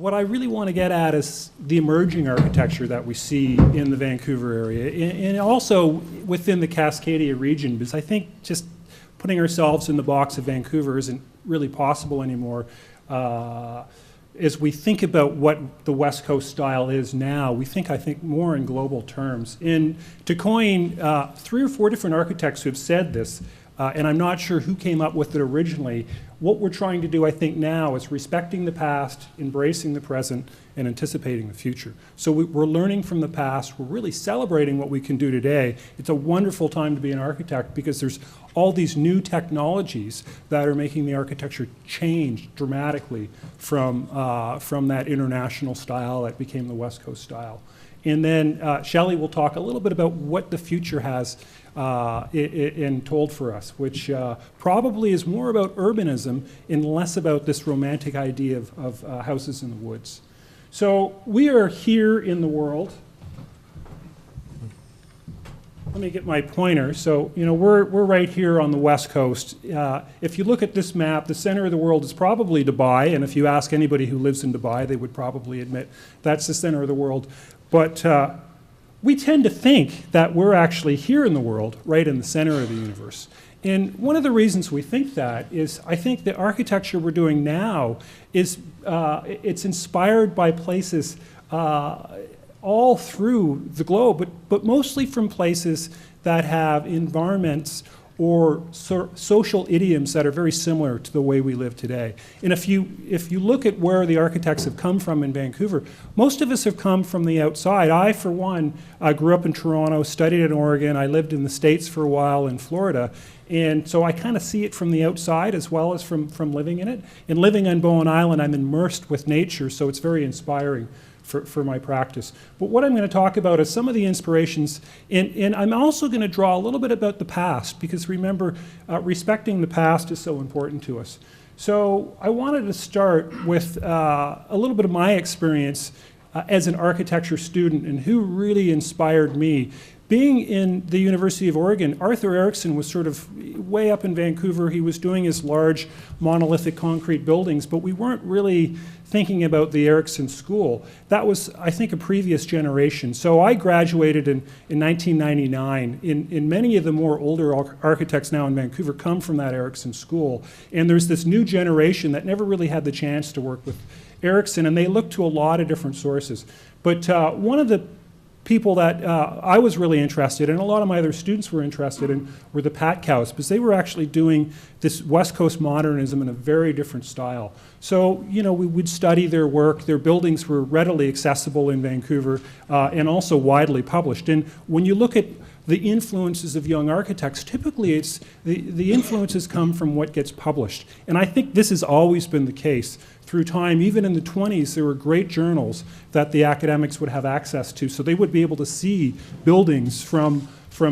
what I really want to get at is the emerging architecture that we see in the Vancouver area, and also within the Cascadia region, because I think just putting ourselves in the box of Vancouver isn't really possible anymore. As we think about what the West Coast style is now, we think, I think, more in global terms. And to coin 3 or 4 different architects who have said this, and I'm not sure who came up with it originally, what we're trying to do, I think, now is respecting the past, embracing the present, and anticipating the future. So we're learning from the past. We're really celebrating what we can do today. It's a wonderful time to be an architect because there's all these new technologies that are making the architecture change dramatically from that international style that became the West Coast style. And then Shelley will talk a little bit about what the future has in told for us, which probably is more about urbanism and less about this romantic idea of houses in the woods. So we are here in the world. Let me get my pointer. So, you know, we're right here on the West Coast. If you look at this map, the center of the world is probably Dubai, and if you ask anybody who lives in Dubai, they would probably admit that's the center of the world. But we tend to think that we're actually here in the world, right in the center of the universe. And one of the reasons we think that is I think the architecture we're doing now is it's inspired by places all through the globe, but mostly from places that have environments or social idioms that are very similar to the way we live today. And if you look at where the architects have come from in Vancouver, most of us have come from the outside. I, for one, grew up in Toronto, studied in Oregon. I lived in the States for a while in Florida. And so I kind of see it from the outside as well as from living in it. And living on Bowen Island, I'm immersed with nature, so it's very inspiring for my practice. But what I'm going to talk about is some of the inspirations, and I'm also going to draw a little bit about the past, because remember, respecting the past is so important to us. So I wanted to start with a little bit of my experience as an architecture student and who really inspired me. Being in the University of Oregon, Arthur Erickson was sort of way up in Vancouver. He was doing his large monolithic concrete buildings, but we weren't really thinking about the Erickson School. That was, I think, a previous generation. So I graduated in 1999. In many of the more older architects now in Vancouver come from that Erickson School. And there's this new generation that never really had the chance to work with Erickson, and they look to a lot of different sources. But one of the people that I was really interested in, and a lot of my other students were interested in, were the Patcows, because they were actually doing this West Coast modernism in a very different style. So, you know, we would study their work. Their buildings were readily accessible in Vancouver and also widely published. And when you look at the influences of young architects, typically it's the influences come from what gets published. And I think this has always been the case through time. Even in the 20s, there were great journals that the academics would have access to, so they would be able to see buildings from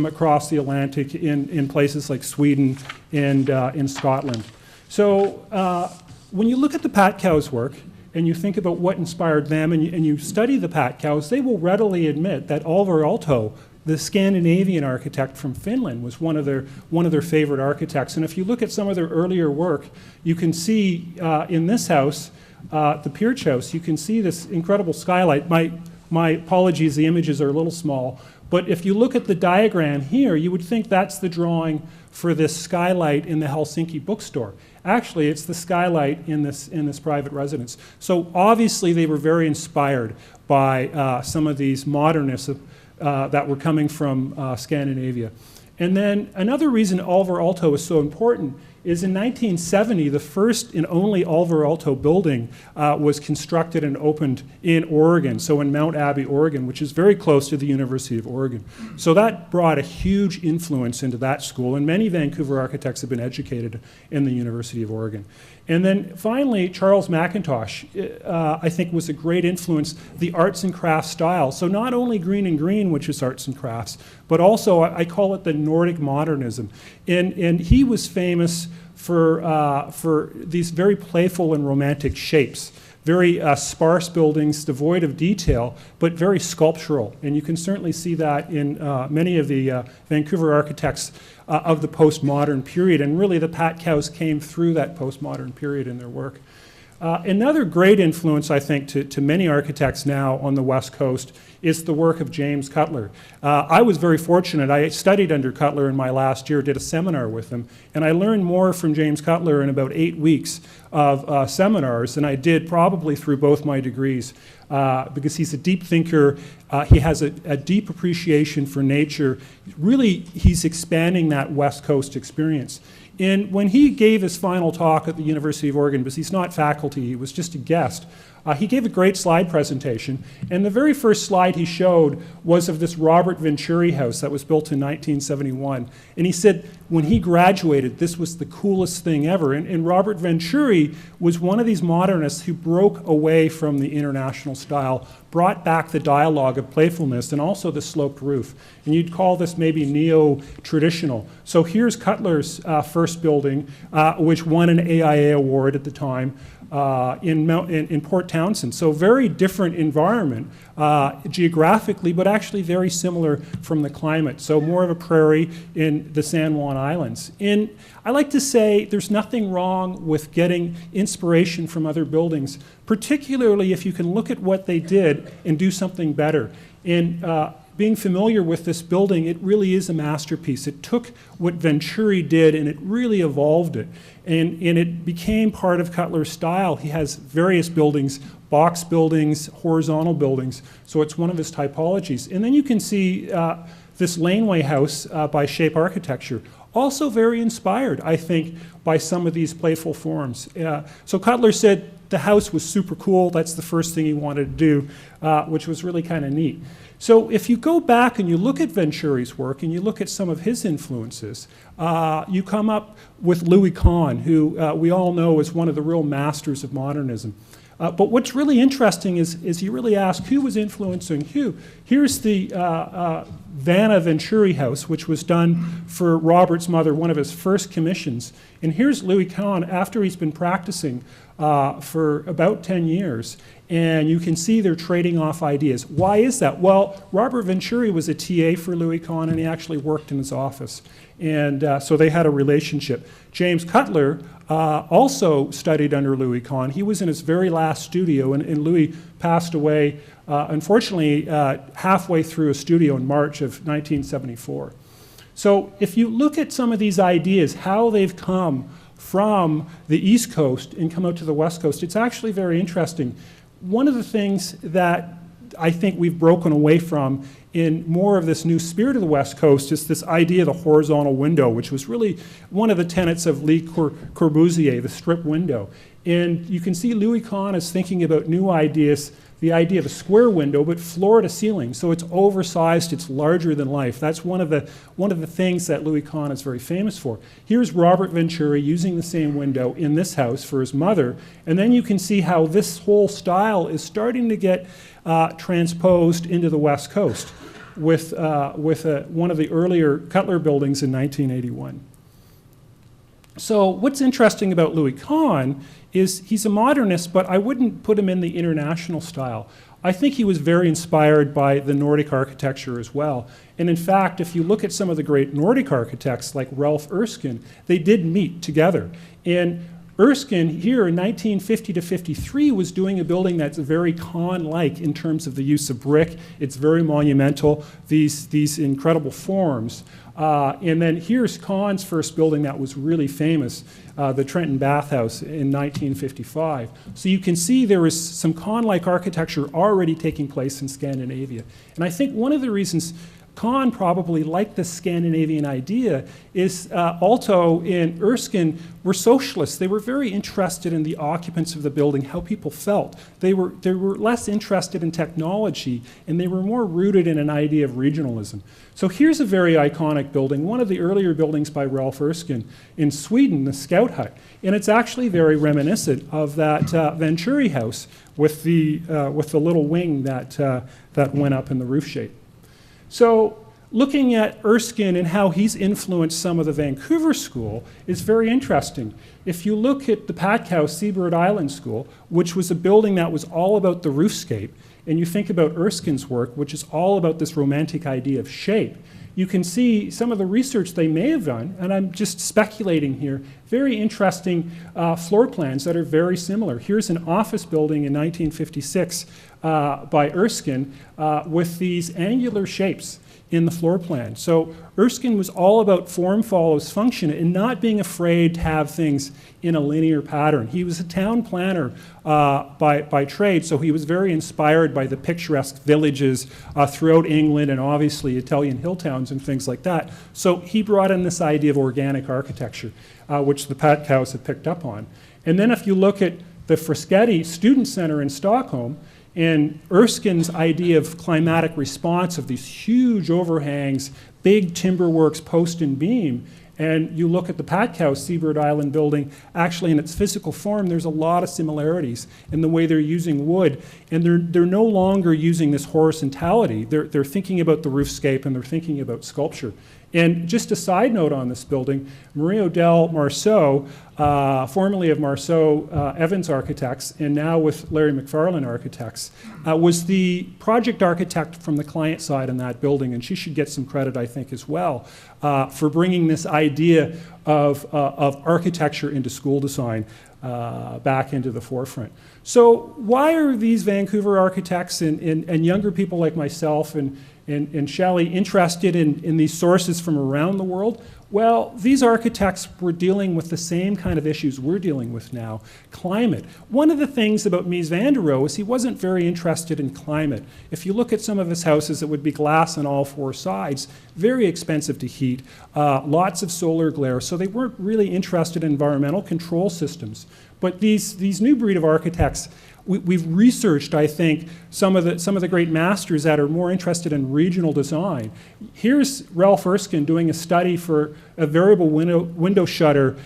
across the Atlantic in places like Sweden and in Scotland. So when you look at the Patcows' work, and you think about what inspired them, and you study the Patcows, they will readily admit that Alvar Aalto, the Scandinavian architect from Finland, was one of their favorite architects. And if you look at some of their earlier work, you can see in this house, the Pirch House, you can see this incredible skylight. My apologies, the images are a little small. But if you look at the diagram here, you would think that's the drawing for this skylight in the Helsinki bookstore. Actually, it's the skylight in this private residence. So obviously, they were very inspired by some of these modernists that were coming from Scandinavia. And then another reason Alvar Aalto is so important is in 1970, the first and only Alvar Aalto building was constructed and opened in Oregon, so in Mount Abbey, Oregon, which is very close to the University of Oregon. So that brought a huge influence into that school, and many Vancouver architects have been educated in the University of Oregon. And then finally, Charles McIntosh, I think, was a great influence, the arts and crafts style. So not only Green and Green, which is arts and crafts, but also I call it the Nordic modernism. And he was famous for these very playful and romantic shapes, very sparse buildings, devoid of detail, but very sculptural. And you can certainly see that in many of the Vancouver architects of the postmodern period. And really, the Patcows came through that postmodern period in their work. Another great influence, I think, to many architects now on the West Coast is the work of James Cutler. I was very fortunate. I studied under Cutler in my last year, did a seminar with him, and I learned more from James Cutler in about 8 weeks of seminars than I did probably through both my degrees, because he's a deep thinker. He has a deep appreciation for nature. Really, he's expanding that West Coast experience. And when he gave his final talk at the University of Oregon, because he's not faculty, he was just a guest, he gave a great slide presentation. And the very first slide he showed was of this Robert Venturi house that was built in 1971. And he said when he graduated, this was the coolest thing ever. And Robert Venturi was one of these modernists who broke away from the international style, brought back the dialogue of playfulness and also the sloped roof. And you'd call this maybe neo-traditional. So here's Cutler's first building, which won an AIA award at the time in Port Townsend. So very different environment geographically, but actually very similar from the climate. So more of a prairie in the San Juan Islands. And I like to say there's nothing wrong with getting inspiration from other buildings, particularly if you can look at what they did and do something better. And being familiar with this building, it really is a masterpiece. It took what Venturi did and it really evolved it. And it became part of Cutler's style. He has various buildings, box buildings, horizontal buildings, so it's one of his typologies. And then you can see this laneway house by Shape Architecture, also very inspired, I think, by some of these playful forms. So Cutler said the house was super cool. That's the first thing he wanted to do, which was really kind of neat. So if you go back and you look at Venturi's work and you look at some of his influences, you come up with Louis Kahn, who we all know is one of the real masters of modernism. But what's really interesting is you really ask who was influencing who. Here's the Vanna Venturi house, which was done for Robert's mother, one of his first commissions. And here's Louis Kahn after he's been practicing for about 10 years. And you can see they're trading off ideas. Why is that? Well, Robert Venturi was a TA for Louis Kahn, and he actually worked in his office. And so they had a relationship. James Cutler also studied under Louis Kahn. He was in his very last studio, and Louis passed away, unfortunately, halfway through a studio in March of 1974. So if you look at some of these ideas, how they've come from the East Coast and come out to the West Coast, it's actually very interesting. One of the things that I think we've broken away from in more of this new spirit of the West Coast is this idea of the horizontal window, which was really one of the tenets of Le Corbusier, the strip window. And you can see Louis Kahn is thinking about new ideas, the idea of a square window, but floor to ceiling. So it's oversized, it's larger than life. That's one of the things that Louis Kahn is very famous for. Here's Robert Venturi using the same window in this house for his mother. And then you can see how this whole style is starting to get transposed into the West Coast with one of the earlier Cutler buildings in 1981. So what's interesting about Louis Kahn is he's a modernist, but I wouldn't put him in the international style. I think he was very inspired by the Nordic architecture as well. And in fact, if you look at some of the great Nordic architects like Ralph Erskine, they did meet together. And Erskine here in 1950 to 53 was doing a building that's very Kahn-like in terms of the use of brick. It's very monumental, these incredible forms. And then here's Kahn's first building that was really famous, the Trenton Bathhouse in 1955. So you can see there is some Kahn-like architecture already taking place in Scandinavia. And I think one of the reasons Kahn probably liked the Scandinavian idea is Aalto and Erskine were socialists. They were very interested in the occupants of the building, how people felt. They were less interested in technology, and they were more rooted in an idea of regionalism. So here's a very iconic building, one of the earlier buildings by Ralph Erskine in Sweden, the Scout Hut. And it's actually very reminiscent of that Venturi house with the little wing that went up in the roof shape. So looking at Erskine and how he's influenced some of the Vancouver school is very interesting. If you look at the Patcow Seabird Island School, which was a building that was all about the roofscape, and you think about Erskine's work, which is all about this romantic idea of shape, you can see some of the research they may have done, and I'm just speculating here, very interesting floor plans that are very similar. Here's an office building in 1956 by Erskine with these angular shapes in the floor plan. So Erskine was all about form follows function and not being afraid to have things in a linear pattern. He was a town planner by trade, so he was very inspired by the picturesque villages throughout England and obviously Italian hill towns and things like that. So he brought in this idea of organic architecture, which the Patkaus had picked up on. And then if you look at the Fraschetti Student Center in Stockholm, and Erskine's idea of climatic response of these huge overhangs, big timber works, post and beam, and you look at the Patkaus Seabird Island building, actually in its physical form, there's a lot of similarities in the way they're using wood. And they're no longer using this horizontality. They're thinking about the roofscape and they're thinking about sculpture. And just a side note on this building, Mario del Marceau, formerly of Marceau Evans Architects and now with Larry McFarlane Architects, was the project architect from the client side in that building, and she should get some credit, I think, as well, for bringing this idea of architecture into school design back into the forefront. So why are these Vancouver architects and younger people like myself and Shelley interested in these sources from around the world? Well, these architects were dealing with the same kind of issues we're dealing with now, climate. One of the things about Mies van der Rohe is he wasn't very interested in climate. If you look at some of his houses, it would be glass on all four sides, very expensive to heat, lots of solar glare, so they weren't really interested in environmental control systems. But these new breed of architects, we've researched, I think, some of the great masters that are more interested in regional design. Here's Ralph Erskine doing a study for a variable window shutter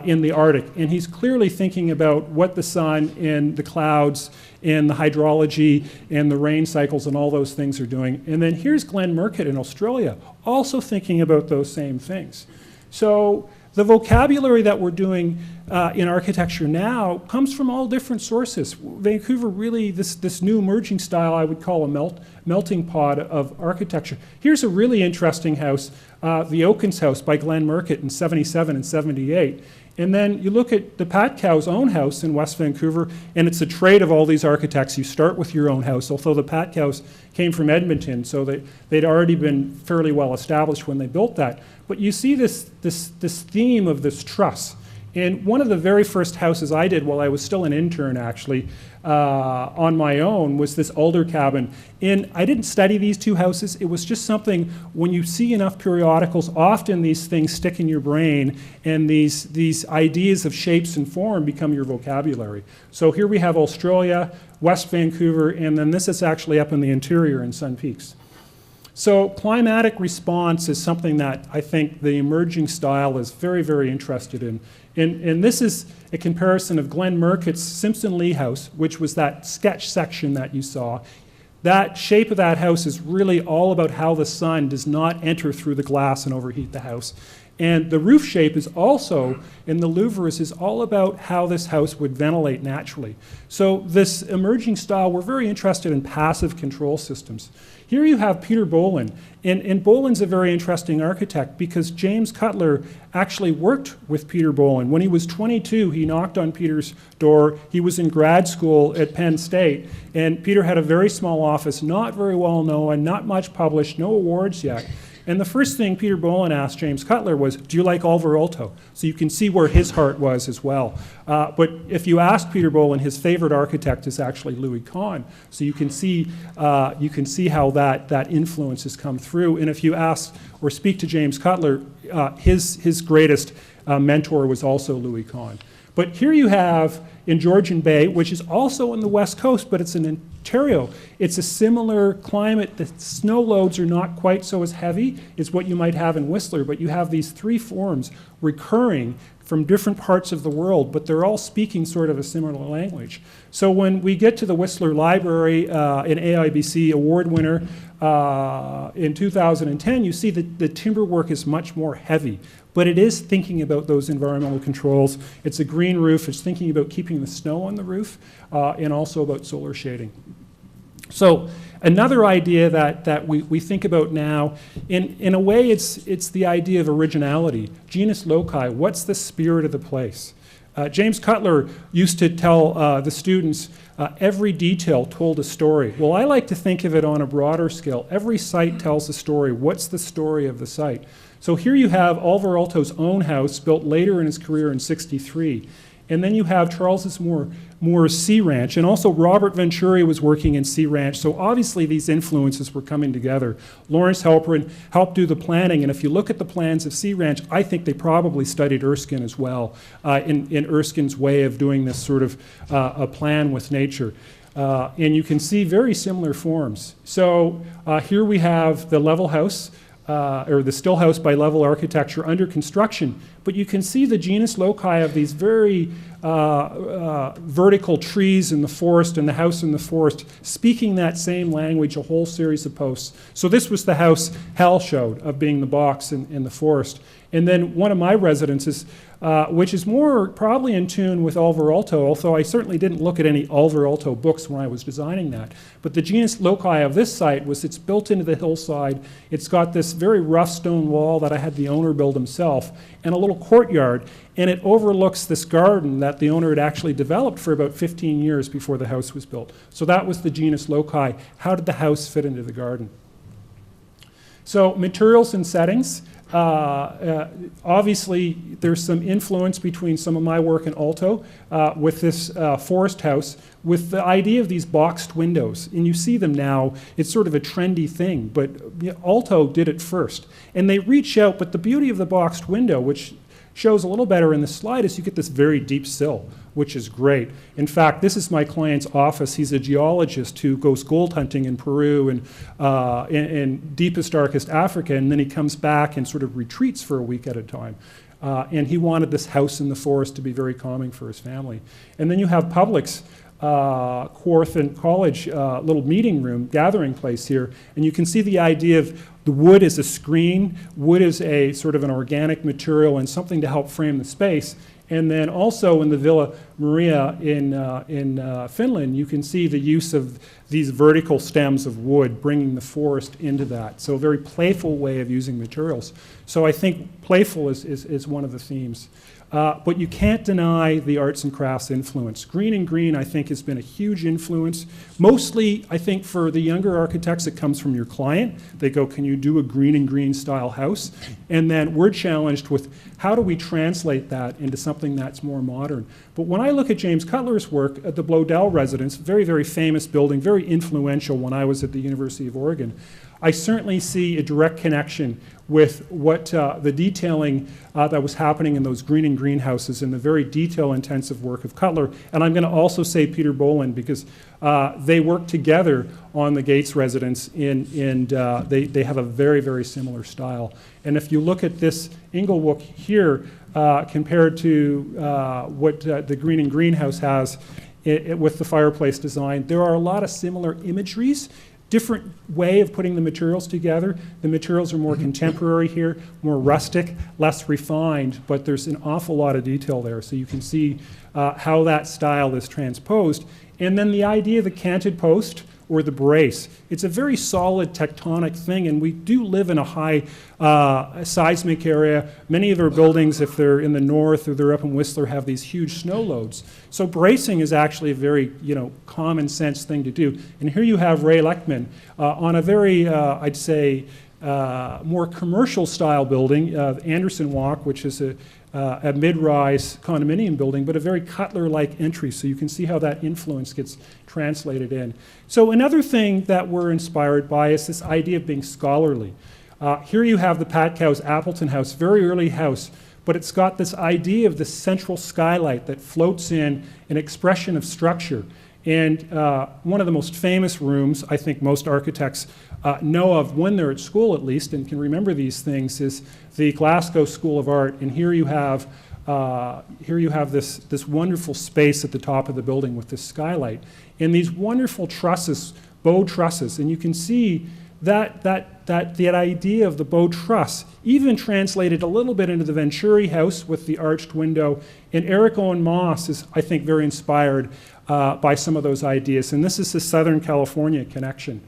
in the Arctic, and he's clearly thinking about what the sun and the clouds and the hydrology and the rain cycles and all those things are doing. And then here's Glenn Murcutt in Australia, also thinking about those same things. So the vocabulary that we're doing in architecture now comes from all different sources. Vancouver really, this new emerging style, I would call a melting pot of architecture. Here's a really interesting house, the Oakins House by Glenn Murcutt in 77 and 78. And then you look at the Patkaus' own house in West Vancouver, and it's a trait of all these architects. You start with your own house, although the Patkaus came from Edmonton, so they'd already been fairly well established when they built that. But you see this theme of this truss. And one of the very first houses I did while I was still an intern, actually, on my own, was this alder cabin. And I didn't study these two houses. It was just something, when you see enough periodicals, often these things stick in your brain, and these ideas of shapes and form become your vocabulary. So here we have Australia, West Vancouver, and then this is actually up in the interior in Sun Peaks. So climatic response is something that I think the emerging style is very, very interested in. And this is a comparison of Glenn Murcutt's Simpson Lee house, which was that sketch section that you saw. That shape of that house is really all about how the sun does not enter through the glass and overheat the house. And the roof shape is also, in the Louvres, is all about how this house would ventilate naturally. So this emerging style, we're very interested in passive control systems. Here you have Peter Bolin, and Bolin's a very interesting architect because James Cutler actually worked with Peter Bolin. When he was 22, he knocked on Peter's door. He was in grad school at Penn State, and Peter had a very small office, not very well known, not much published, no awards yet. And the first thing Peter Bolin asked James Cutler was, do you like Alvar Aalto? So you can see where his heart was as well. But if you ask Peter Bolin, his favorite architect is actually Louis Kahn. So you can see how that influence has come through. And if you ask or speak to James Cutler, his greatest mentor was also Louis Kahn. But here you have in Georgian Bay, which is also on the west coast, but it's in Ontario. It's a similar climate. The snow loads are not quite so as heavy as what you might have in Whistler, but you have these three forms recurring from different parts of the world, but they're all speaking sort of a similar language. So when we get to the Whistler Library, an AIBC award winner in 2010, you see that the timber work is much more heavy. But it is thinking about those environmental controls. It's a green roof. It's thinking about keeping the snow on the roof and also about solar shading. So another idea that we think about now, in a way it's the idea of originality. Genus loci, what's the spirit of the place? James Cutler used to tell the students, every detail told a story. Well, I like to think of it on a broader scale. Every site tells a story. What's the story of the site? So here you have Alvar Aalto's own house, built later in his career in '63. And then you have Charles Moore's Sea Ranch, and also Robert Venturi was working in Sea Ranch, so obviously these influences were coming together. Lawrence Halpern helped do the planning, and if you look at the plans of Sea Ranch, I think they probably studied Erskine as well, in Erskine's way of doing this sort of a plan with nature. And you can see very similar forms. So here we have the level house, or the still house by level architecture under construction. But you can see the genus loci of these very vertical trees in the forest and the house in the forest, speaking that same language, a whole series of posts. So this was the house Hal showed of being the box in the forest. And then one of my residences, which is more probably in tune with Alvar Aalto, although I certainly didn't look at any Alvar Aalto books when I was designing that. But the genus loci of this site was it's built into the hillside. It's got this very rough stone wall that I had the owner build himself, and a little courtyard, and it overlooks this garden that the owner had actually developed for about 15 years before the house was built. So that was the genus loci. How did the house fit into the garden? So materials and settings. Obviously, there's some influence between some of my work in Aalto with this forest house, with the idea of these boxed windows. And you see them now, it's sort of a trendy thing, but Aalto did it first. And they reach out, but the beauty of the boxed window, which shows a little better in the slide, is you get this very deep sill, which is great. In fact, this is my client's office. He's a geologist who goes gold hunting in Peru and in deepest, darkest Africa, and then he comes back and sort of retreats for a week at a time. And he wanted this house in the forest to be very calming for his family. And then you have Publix, Kawartha College, little meeting room, gathering place here, and you can see the idea of the wood is a screen, wood is a sort of an organic material and something to help frame the space. And then also in the Villa Maria in Finland, you can see the use of these vertical stems of wood, bringing the forest into that. So a very playful way of using materials. So I think playful is one of the themes. But you can't deny the arts and crafts influence. Green and green, I think, has been a huge influence. Mostly, I think, for the younger architects, it comes from your client. They go, can you do a green and green style house? And then we're challenged with how do we translate that into something that's more modern? But when I look at James Cutler's work at the Bloedel residence, very, very famous building, very influential when I was at the University of Oregon, I certainly see a direct connection with what the detailing that was happening in those green and greenhouses and the very detail-intensive work of Cutler. And I'm going to also say Peter Boland, because they work together on the Gates residence, and they have a very, very similar style. And if you look at this Inglewood here, compared to what the green and greenhouse has with the fireplace design, there are a lot of similar imageries. Different way of putting the materials together. The materials are more contemporary here, more rustic, less refined, but there's an awful lot of detail there. So you can see how that style is transposed. And then the idea of the canted post or the brace. It's a very solid tectonic thing, and we do live in a high seismic area. Many of our buildings, if they're in the north or they're up in Whistler, have these huge snow loads. So bracing is actually a very common sense thing to do. And here you have Ray Leckman on a very, I'd say, more commercial style building, Anderson Walk, which is a mid-rise condominium building, but a very Cutler-like entry, so you can see how that influence gets translated in. So another thing that we're inspired by is this idea of being scholarly. Here you have the Pat Cow's Appleton House, very early house, but it's got this idea of the central skylight that floats in an expression of structure. And one of the most famous rooms, I think most architects know of when they're at school at least, and can remember these things, is the Glasgow School of Art. And here you have this wonderful space at the top of the building with this skylight. And these wonderful trusses, bow trusses, and you can see that idea of the bow truss even translated a little bit into the Venturi house with the arched window. And Eric Owen Moss is, I think, very inspired by some of those ideas. And this is the Southern California connection.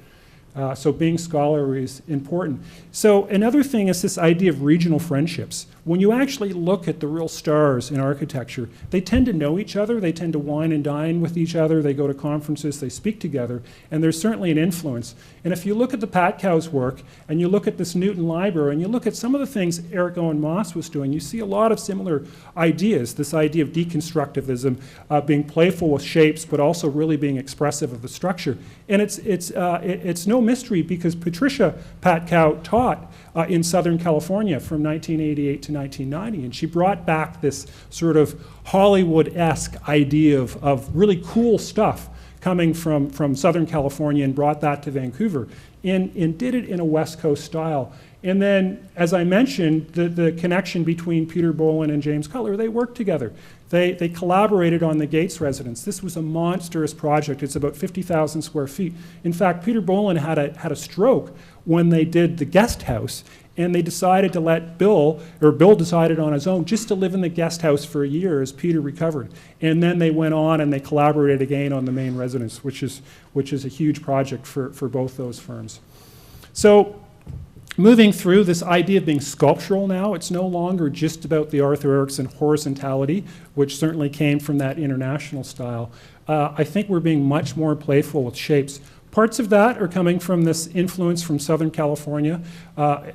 So being scholarly is important. So another thing is this idea of regional friendships. When you actually look at the real stars in architecture, they tend to know each other, they tend to wine and dine with each other, they go to conferences, they speak together, and there's certainly an influence. And if you look at the Patkow's work, and you look at this Newton Library, and you look at some of the things Eric Owen Moss was doing, you see a lot of similar ideas, this idea of deconstructivism, being playful with shapes, but also really being expressive of the structure. And it's no mystery because Patricia Patkow taught in Southern California from 1988 to 1990, and she brought back this sort of Hollywood-esque idea of really cool stuff coming from Southern California and brought that to Vancouver and did it in a West Coast style. And then, as I mentioned, the connection between Peter Bolin and James Cutler, they worked together. They collaborated on the Gates residence. This was a monstrous project. It's about 50,000 square feet. In fact, Peter Bolin had a stroke when they did the guest house, and they decided to let Bill decided on his own just to live in the guest house for a year as Peter recovered. And then they went on and they collaborated again on the main residence, which is a huge project for both those firms. So moving through this idea of being sculptural now, it's no longer just about the Arthur Erickson horizontality, which certainly came from that international style. I think we're being much more playful with shapes. Parts of that are coming from this influence from Southern California.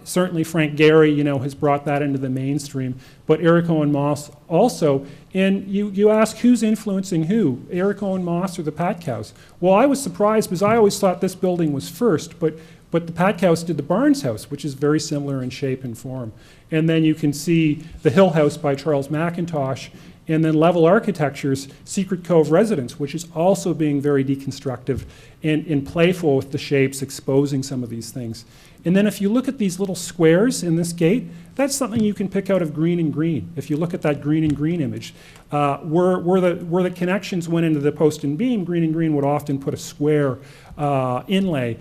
Certainly Frank Gehry, has brought that into the mainstream, but Eric Owen Moss also. And you ask who's influencing who, Eric Owen Moss or the Patkows? Well, I was surprised because I always thought this building was first, but the Patkows did the Barnes House, which is very similar in shape and form. And then you can see the Hill House by Charles McIntosh, and then Level Architecture's Secret Cove Residence, which is also being very deconstructive and playful with the shapes, exposing some of these things. And then if you look at these little squares in this gate, that's something you can pick out of Green and Green. If you look at that Green and Green image, where the connections went into the post and beam, Green and Green would often put a square inlay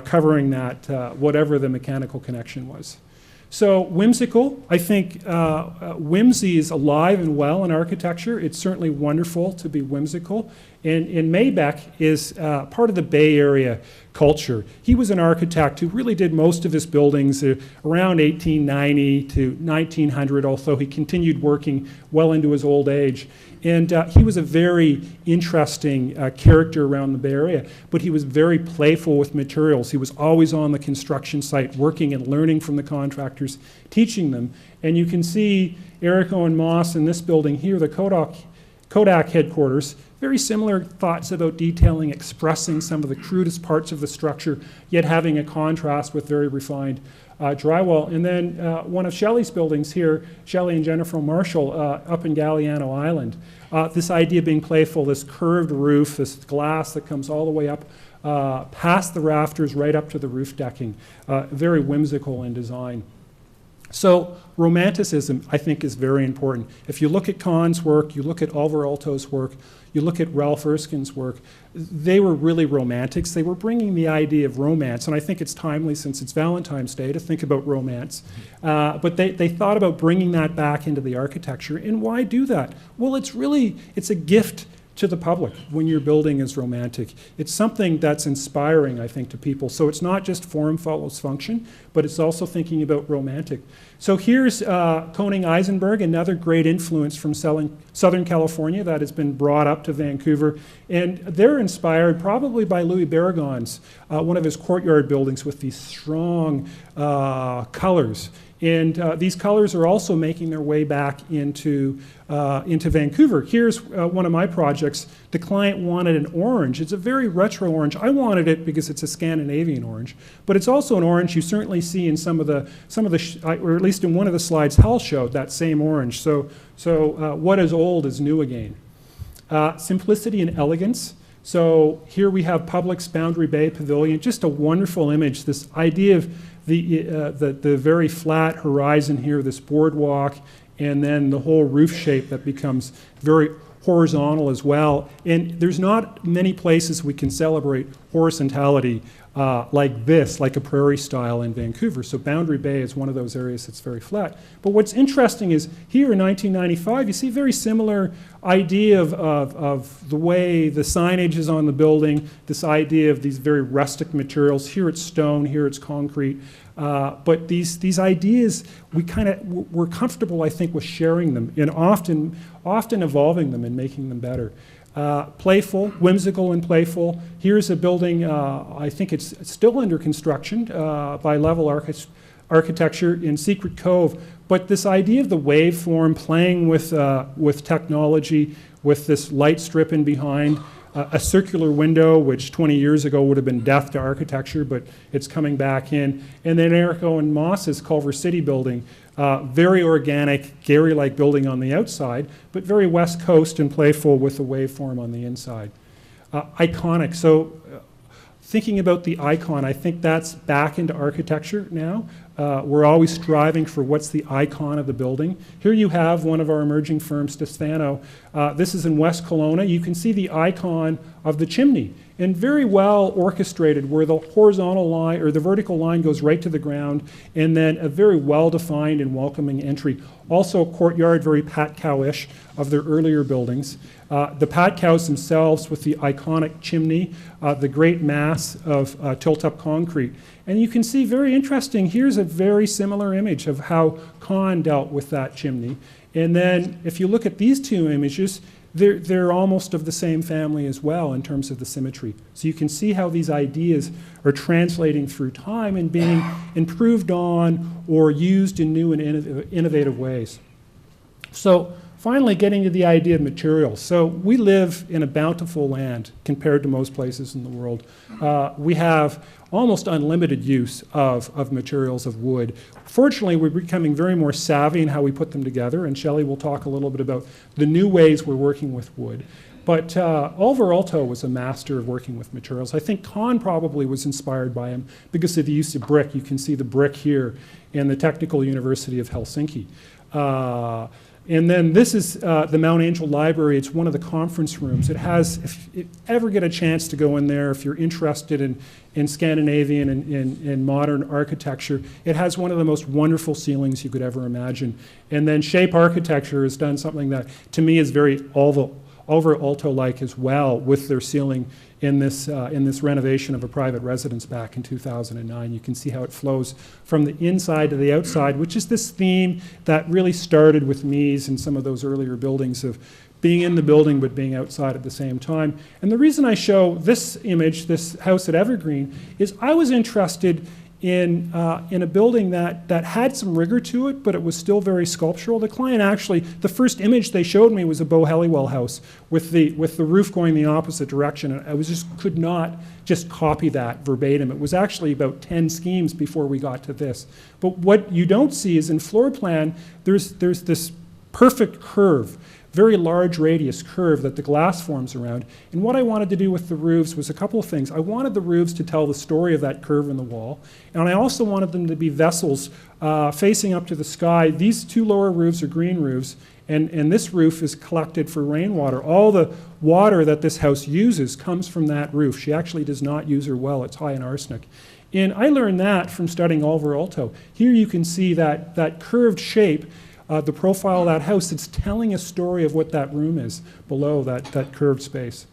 covering that, whatever the mechanical connection was. So whimsical, I think whimsy is alive and well in architecture. It's certainly wonderful to be whimsical. And Maybeck is part of the Bay Area culture. He was an architect who really did most of his buildings around 1890 to 1900, although he continued working well into his old age. And he was a very interesting character around the Bay Area, but he was very playful with materials. He was always on the construction site working and learning from the contractors, teaching them. And you can see Eric Owen Moss in this building here, the Kodak headquarters. Very similar thoughts about detailing, expressing some of the crudest parts of the structure, yet having a contrast with very refined drywall. And then one of Shelley's buildings here, Shelley and Jennifer Marshall, up in Galliano Island. This idea of being playful, this curved roof, this glass that comes all the way up past the rafters, right up to the roof decking. Very whimsical in design. So romanticism, I think, is very important. If you look at Kahn's work, you look at Alvar Aalto's work, you look at Ralph Erskine's work, they were really romantics. They were bringing the idea of romance, and I think it's timely since it's Valentine's Day to think about romance. But they thought about bringing that back into the architecture, and why do that? Well, it's a gift to the public when your building is romantic. It's something that's inspiring, I think, to people. So it's not just form follows function, but it's also thinking about romantic. So here's Koning Eisenberg, another great influence from Southern California that has been brought up to Vancouver. And they're inspired probably by Louis Barragon's, one of his courtyard buildings with these strong colors. And these colors are also making their way back into Vancouver. Here's one of my projects. The client wanted an orange. It's a very retro orange. I wanted it because it's a Scandinavian orange, but it's also an orange you certainly see in some of the or at least in one of the slides Hal showed, that same orange. So what is old is new again. Simplicity and elegance. So here we have Public's Boundary Bay Pavilion, just a wonderful image. This idea of the very flat horizon here, this boardwalk, and then the whole roof shape that becomes very horizontal as well. And there's not many places we can celebrate horizontality like this, like a prairie style in Vancouver. So Boundary Bay is one of those areas that's very flat. But what's interesting is here in 1995, you see a very similar idea of the way the signage is on the building, this idea of these very rustic materials. Here it's stone, here it's concrete. But these ideas, we're comfortable, I think, with sharing them and often evolving them and making them better. Playful, whimsical and playful. Here's a building, I think it's still under construction by Level Architecture in Secret Cove. But this idea of the waveform, playing with technology, with this light strip in behind, a circular window, which 20 years ago would have been death to architecture, but it's coming back in. And then Eric Owen Moss's Culver City building, very organic, Gary-like building on the outside, but very West Coast and playful with the waveform on the inside. Iconic. So thinking about the icon, I think that's back into architecture now. We're always striving for what's the icon of the building. Here you have one of our emerging firms, Stefano. This is in West Kelowna. You can see the icon of the chimney, and very well orchestrated, where the horizontal line or the vertical line goes right to the ground, and then a very well-defined and welcoming entry. Also a courtyard, very Pat-Cow-ish of their earlier buildings. The Pat-Cows themselves with the iconic chimney, the great mass of tilt-up concrete. And you can see, very interesting, here's a very similar image of how Kahn dealt with that chimney. And then if you look at these two images, they're almost of the same family as well in terms of the symmetry. So you can see how these ideas are translating through time and being improved on or used in new and innovative ways. So finally, getting to the idea of materials. So we live in a bountiful land compared to most places in the world. We have almost unlimited use of materials of wood. Fortunately, we're becoming very more savvy in how we put them together, and Shelley will talk a little bit about the new ways we're working with wood. But Oliver Aalto was a master of working with materials. I think Kahn probably was inspired by him because of the use of brick. You can see the brick here in the Technical University of Helsinki. And then this is the Mount Angel Library. It's one of the conference rooms. It has, if you ever get a chance to go in there, if you're interested in Scandinavian and modern architecture, it has one of the most wonderful ceilings you could ever imagine. And then Shape Architecture has done something that, to me, is very Oliver Aalto-like as well, with their ceiling in this renovation of a private residence back in 2009. You can see how it flows from the inside to the outside, which is this theme that really started with Mies and some of those earlier buildings of being in the building but being outside at the same time. And the reason I show this image, this house at Evergreen, is I was interested in a building that had some rigor to it, but it was still very sculptural. The client actually, the first image they showed me was a Beau Helliwell house with the roof going the opposite direction. And I could not just copy that verbatim. It was actually about 10 schemes before we got to this. But what you don't see is in floor plan, there's this perfect curve, very large radius curve that the glass forms around. And what I wanted to do with the roofs was a couple of things. I wanted the roofs to tell the story of that curve in the wall, and I also wanted them to be vessels facing up to the sky. These two lower roofs are green roofs, and this roof is collected for rainwater. All the water that this house uses comes from that roof. She actually does not use her well. It's high in arsenic. And I learned that from studying Oliver Aalto. Here you can see that curved shape, the profile of that house. It's telling a story of what that room is below that curved space.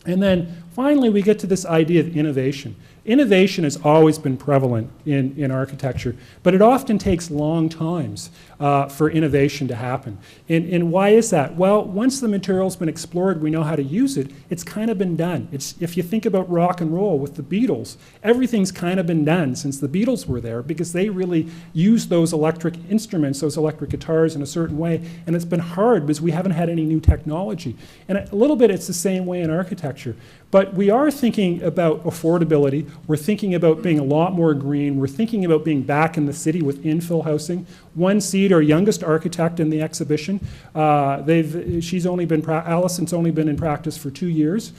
And then finally, we get to this idea of innovation. Innovation has always been prevalent in architecture, but it often takes long times for innovation to happen. And why is that? Well, once the material's been explored, we know how to use it, it's kind of been done. If you think about rock and roll with the Beatles, everything's kind of been done since the Beatles were there, because they really used those electric instruments, those electric guitars, in a certain way, and it's been hard because we haven't had any new technology. And a little bit it's the same way in architecture. But we are thinking about affordability. We're thinking about being a lot more green. We're thinking about being back in the city with infill housing. One Seed, our youngest architect in the exhibition, Alison's only been in practice for 2 years.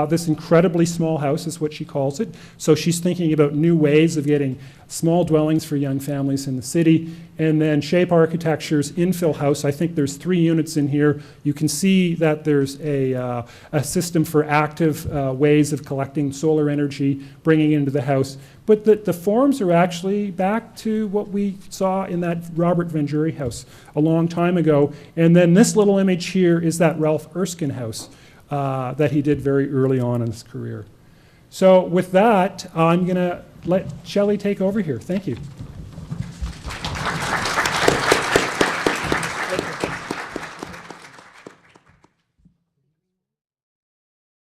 This incredibly small house is what she calls it. So she's thinking about new ways of getting small dwellings for young families in the city, and then Shape Architecture's infill house. I think there's 3 units in here. You can see that there's a system for active ways of collecting solar energy, bringing it into the house. But the forms are actually back to what we saw in that Robert Venguri house a long time ago. And then this little image here is that Ralph Erskine house that he did very early on in his career. So with that, I'm going to let Shelley take over here. Thank you.